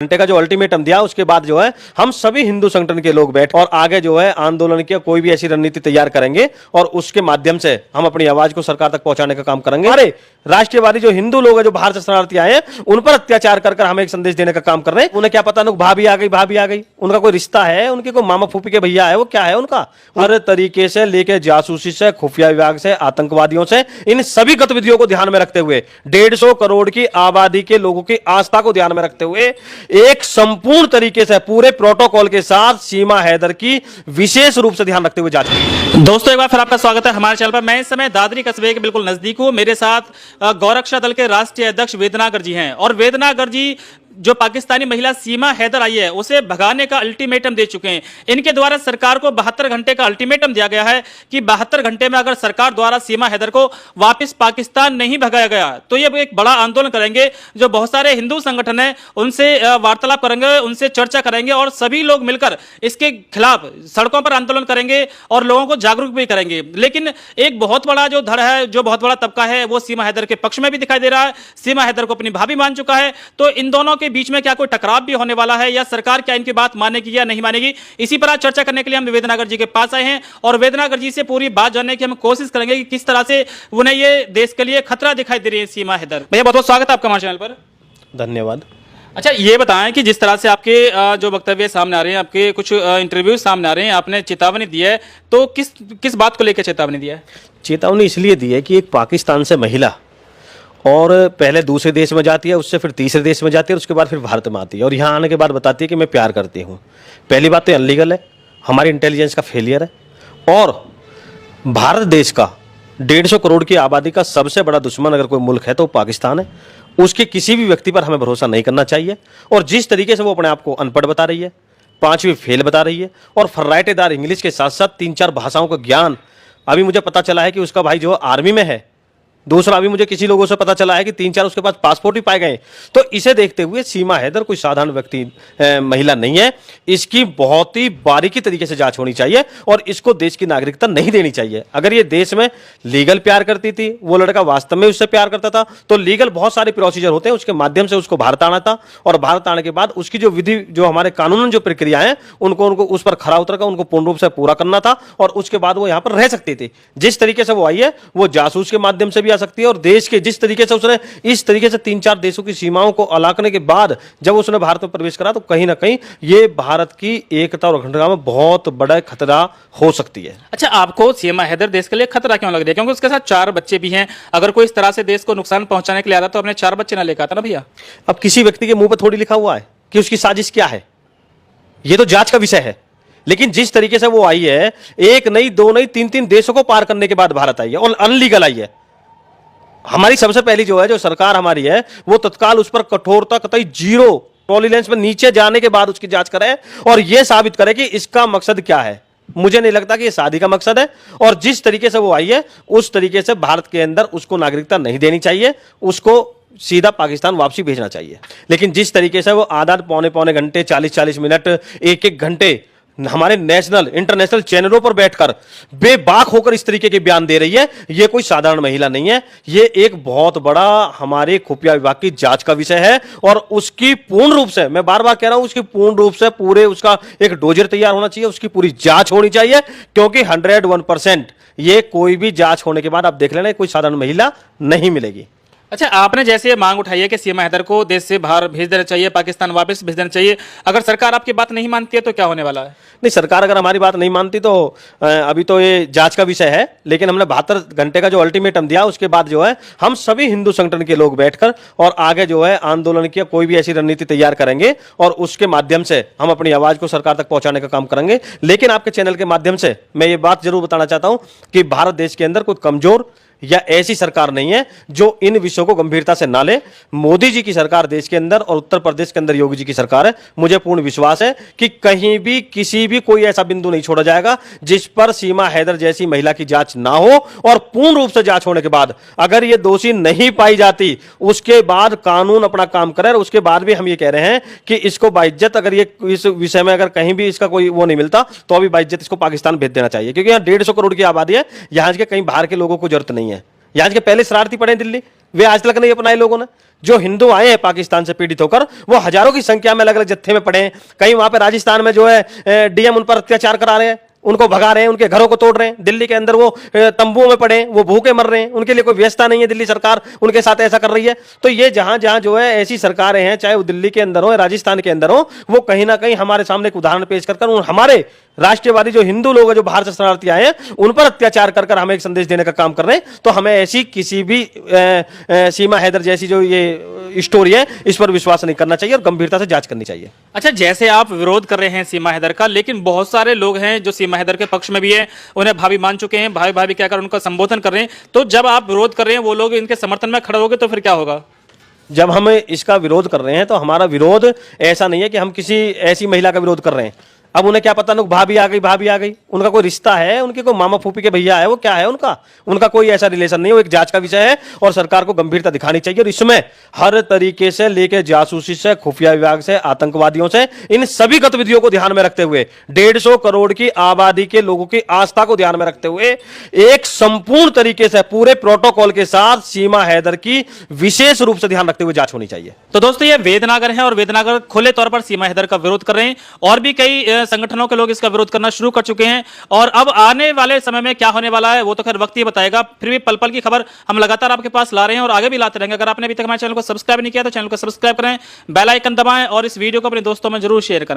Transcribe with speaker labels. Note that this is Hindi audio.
Speaker 1: घंटे का जो अल्टीमेटम दिया उसके बाद जो है हम सभी हिंदू संगठन के लोग बैठ और आगे जो है आंदोलन की कोई भी ऐसी रणनीति तैयार करेंगे और उसके माध्यम से हम अपनी आवाज को सरकार तक पहुंचाने का काम करेंगे। अरे राष्ट्रीयवादी जो हिंदू लोग हैं, जो बाहर से शरणार्थी आए हैं, उन पर अत्याचार कर हम एक संदेश देने का काम कर रहे हैं। उन्हें क्या पता ना भाभी आ गई, उनका कोई रिश्ता है, उनके कोई मामा फूफी के भैया है, वो क्या है उनका। हर तरीके से लेके जासूसी से, खुफिया विभाग से, आतंकवादियों से, इन सभी गतिविधियों को ध्यान में रखते हुए 150 करोड़ की आबादी के लोगों की आस्था को ध्यान में रखते हुए एक संपूर्ण तरीके से पूरे प्रोटोकॉल के साथ सीमा हैदर की विशेष रूप से ध्यान रखते हुए जांच की।
Speaker 2: दोस्तों एक बार फिर आपका स्वागत है हमारे चैनल पर। मैं इस समय दादरी कस्बे के बिल्कुल नजदीक हूं। मेरे साथ गौरक्षा दल के राष्ट्रीय अध्यक्ष वेदनागर जी हैं और वेदनागर जी जो पाकिस्तानी महिला सीमा हैदर आई है उसे भगाने का अल्टीमेटम दे चुके हैं। इनके द्वारा सरकार को 72 घंटे का अल्टीमेटम दिया गया है कि 72 घंटे में अगर सरकार द्वारा सीमा हैदर को वापस पाकिस्तान नहीं भगाया गया तो ये एक बड़ा आंदोलन करेंगे। जो बहुत सारे हिंदू संगठन हैं उनसे वार्तालाप करेंगे, उनसे चर्चा करेंगे और सभी लोग मिलकर इसके खिलाफ सड़कों पर आंदोलन करेंगे और लोगों को जागरूक भी करेंगे। लेकिन एक बहुत बड़ा जो धड़ है, जो बहुत बड़ा तबका है, वो सीमा हैदर के पक्ष में भी दिखाई दे रहा है। सीमा हैदर को अपनी भाभी मान चुका है। तो इन दोनों के बीच में क्या कोई टकराव भी होने वाला है या सरकार क्या इनकी बात मानेगी या नहीं मानेगी, इसी पर आज चर्चा करने के लिए हम वेदनागर जी के पास आए हैं और वेदनागर जी से पूरी बात जानने की हम कोशिश करेंगे कि किस तरह से उन्हें ये देश के लिए खतरा दिखाई दे रही है सीमा हैदर। भैया बहुत बहुत स्वागत है आपका हमारे चैनल पर।
Speaker 1: धन्यवाद।
Speaker 2: अच्छा ये बताएं कि जिस तरह से आपके जो वक्तव्य सामने आ रहे हैं, आपके कुछ इंटरव्यू सामने आ रहे हैं, आपने चेतावनी दी है, तो किस बात को लेकर चेतावनी दी है?
Speaker 1: चेतावनी इसलिए दी है कि एक पाकिस्तान से महिला और पहले दूसरे देश में जाती है, उससे फिर तीसरे देश में जाती है, उसके बाद फिर भारत में आती है और यहाँ आने के बाद बताती है कि मैं प्यार करती हूँ। पहली बात तो अनलीगल है, हमारी इंटेलिजेंस का फेलियर है और भारत देश का 150 करोड़ की आबादी का सबसे बड़ा दुश्मन अगर कोई मुल्क है तो पाकिस्तान है। उसके किसी भी व्यक्ति पर हमें भरोसा नहीं करना चाहिए और जिस तरीके से वो अपने आप को अनपढ़ बता रही है, 5वीं फेल बता रही है और फर्राटेदार इंग्लिश के साथ साथ 3-4 भाषाओं का ज्ञान। अभी मुझे पता चला है कि उसका भाई जो आर्मी में है, दूसरा अभी मुझे किसी लोगों से पता चला है कि 3-4 उसके पास पासपोर्ट भी पाए गए। तो इसे देखते हुए सीमा हैदर कोई साधारण व्यक्ति महिला नहीं है। इसकी बहुत ही बारीकी तरीके से जांच होनी चाहिए और इसको देश की नागरिकता नहीं देनी चाहिए। अगर ये देश में लीगल प्यार करती थी, वो लड़का वास्तव में उससे प्यार करता था, तो लीगल बहुत सारे प्रोसीजर होते हैं, उसके माध्यम से उसको भारत आना था और भारत आने के बाद उसकी जो विधि, जो हमारे कानूनन जो प्रक्रियाएं उनको उस पर खरा उतर कर उनको पूर्ण रूप से पूरा करना था और उसके बाद वो यहाँ पर रह सकती थी। जिस तरीके से वो आई है वो जासूस के माध्यम से भी सकती है और देश के जिस तरीके से उसने इस तरीके से 3-4 देशों की सीमाओं को अलाकने के बाद जब उसने भारत में प्रवेश करा तो कहीं ना कहीं ये भारत की एकता और अखंडता में बहुत बड़ा खतरा हो सकती है।
Speaker 2: अच्छा आपको सीमा हैदर देश के लिए खतरा क्यों लग रहा है? क्योंकि उसके साथ 4 बच्चे भी हैं। अगर कोई इस तरह से देश को नुकसान पहुंचाने के लिए आ रहा तो अपने 4 बच्चे ना लेकर आता ना भैया।
Speaker 1: अब किसी व्यक्ति के मुंह पर थोड़ी लिखा हुआ है कि उसकी साजिश क्या है, ये तो जांच का विषय है। लेकिन जिस तरीके से वो आई है, 1 नहीं 2 नहीं 3-3 देशों को पार करने के बाद भारत आई है और अनलीगल आई है। हमारी सबसे पहली जो है, जो सरकार हमारी है, वो तत्काल उस पर कठोरता कतई 0 टॉलरेंस में नीचे जाने के बाद उसकी जांच करे और यह साबित करे कि इसका मकसद क्या है। मुझे नहीं लगता कि यह शादी का मकसद है और जिस तरीके से वो आई है उस तरीके से भारत के अंदर उसको नागरिकता नहीं देनी चाहिए, उसको सीधा पाकिस्तान वापसी भेजना चाहिए। लेकिन जिस तरीके से वो आधा पौने घंटे, 40-40 मिनट, 1-1 घंटे हमारे नेशनल इंटरनेशनल चैनलों पर बैठकर बेबाक होकर इस तरीके के बयान दे रही है, यह कोई साधारण महिला नहीं है। यह एक बहुत बड़ा हमारे खुफिया विभाग की जांच का विषय है और उसकी पूर्ण रूप से, मैं बार बार कह रहा हूं, उसकी पूर्ण रूप से पूरे उसका एक डोजर तैयार होना चाहिए, उसकी पूरी जांच होनी चाहिए क्योंकि 101% ये कोई भी जांच होने के बाद आप देख लेना कोई साधारण महिला नहीं मिलेगी।
Speaker 2: अच्छा आपने जैसे मांग उठाई है कि सीमा हैदर को देश से बाहर भेज देना चाहिए, पाकिस्तान वापस भेज देना चाहिए, अगर सरकार आपकी बात नहीं मानती है तो क्या होने वाला है?
Speaker 1: नहीं, सरकार अगर हमारी बात नहीं मानती तो अभी तो ये जांच का विषय है, लेकिन हमने 72 घंटे का जो अल्टीमेटम दिया उसके बाद जो है हम सभी हिंदू संगठन के लोग बैठकर और आगे जो है आंदोलन की कोई भी ऐसी रणनीति तैयार करेंगे और उसके माध्यम से हम अपनी आवाज को सरकार तक पहुंचाने का काम करेंगे। लेकिन आपके चैनल के माध्यम से मैं ये बात जरूर बताना चाहता हूं कि भारत देश के अंदर कोई कमजोर या ऐसी सरकार नहीं है जो इन विषयों को गंभीरता से ना ले। मोदी जी की सरकार देश के अंदर और उत्तर प्रदेश के अंदर योगी जी की सरकार है। मुझे पूर्ण विश्वास है कि कहीं भी किसी भी कोई ऐसा बिंदु नहीं छोड़ा जाएगा जिस पर सीमा हैदर जैसी महिला की जांच ना हो और पूर्ण रूप से जांच होने के बाद अगर ये दोषी नहीं पाई जाती उसके बाद कानून अपना काम करे। और उसके बाद भी हम ये कह रहे हैं कि इसको बाइज्जत, अगर ये इस विषय में अगर कहीं भी इसका कोई वो नहीं मिलता तो अभी बाइज्जत इसको पाकिस्तान भेज देना चाहिए क्योंकि यहाँ 150 करोड़ की आबादी है। यहाँ के कहीं बाहर के लोगों को जरूरत नहीं है। यहाँ के पहले शरारती पड़े दिल्ली, वे आज तक नहीं अपनाए लोगों ने। जो हिंदू आए हैं पाकिस्तान से पीड़ित होकर, वो हजारों की संख्या में अलग अलग जत्थे में पड़े हैं। कहीं वहां पे राजस्थान में जो है डीएम उन पर अत्याचार करा रहे हैं, उनको भगा रहे हैं, उनके घरों को तोड़ रहे हैं। दिल्ली के अंदर वो तंबुओं में पड़े हैं, वो भूखे मर रहे हैं, उनके लिए कोई व्यवस्था नहीं है। दिल्ली सरकार उनके साथ ऐसा कर रही है। तो ये जहां जहां जो है ऐसी सरकारें हैं, चाहे वो दिल्ली के अंदर हो, राजस्थान के अंदर हो, वो कहीं ना कहीं हमारे सामने एक उदाहरण पेश कर हमारे राष्ट्रवादी जो हिंदू लोग हैं, जो बाहर से शरणार्थी आए हैं, उन पर अत्याचार कर हमें एक संदेश देने का काम कर रहे हैं। तो हमें ऐसी किसी भी सीमा हैदर जैसी जो ये स्टोरी है, इस पर विश्वास नहीं करना चाहिए और गंभीरता से जांच करनी चाहिए।
Speaker 2: अच्छा, जैसे आप विरोध कर रहे हैं सीमा हैदर का, लेकिन बहुत सारे लोग हैं जो सीमा हैदर के पक्ष में भी है, उन्हें भाभी मान चुके हैं, भाभी भाभी कहकर उनका संबोधन कर रहे हैं। तो जब आप विरोध कर रहे हैं, वो लोग इनके समर्थन में खड़े होंगे तो फिर क्या होगा?
Speaker 1: जब हम इसका विरोध कर रहे हैं तो हमारा विरोध ऐसा नहीं है कि हम किसी ऐसी महिला का विरोध कर रहे हैं। अब उन्हें क्या पता, लोग भाभी आ गई, उनका कोई रिश्ता है, उनके कोई मामा फूफी के भैया है, वो क्या है उनका कोई ऐसा रिलेशन नहीं है। वो एक जांच का विषय है और सरकार को गंभीरता दिखानी चाहिए। और इसमें हर तरीके से लेकर जासूसी से, खुफिया विभाग से, आतंकवादियों से, इन सभी गतिविधियों को ध्यान में रखते हुए, 150 करोड़ की आबादी के लोगों की आस्था को ध्यान में रखते हुए एक संपूर्ण तरीके से पूरे प्रोटोकॉल के साथ सीमा हैदर की विशेष रूप से ध्यान रखते हुए जांच होनी चाहिए।
Speaker 2: तो दोस्तों, ये वेदनागर है और वेदनागर खुले तौर पर सीमा हैदर का विरोध कर रहे हैं और भी कई संगठनों के लोग इसका विरोध करना शुरू कर चुके हैं। और अब आने वाले समय में क्या होने वाला है वो तो खैर वक्त ही बताएगा। फिर भी पल पल की खबर हम लगातार आपके पास ला रहे हैं और आगे भी लाते रहेंगे। अगर आपने अभी तक हमारे चैनल को सब्सक्राइब नहीं किया तो चैनल को सब्सक्राइब करें, बेल आइकन दबाएं और इस वीडियो को अपने दोस्तों में जरूर शेयर करें।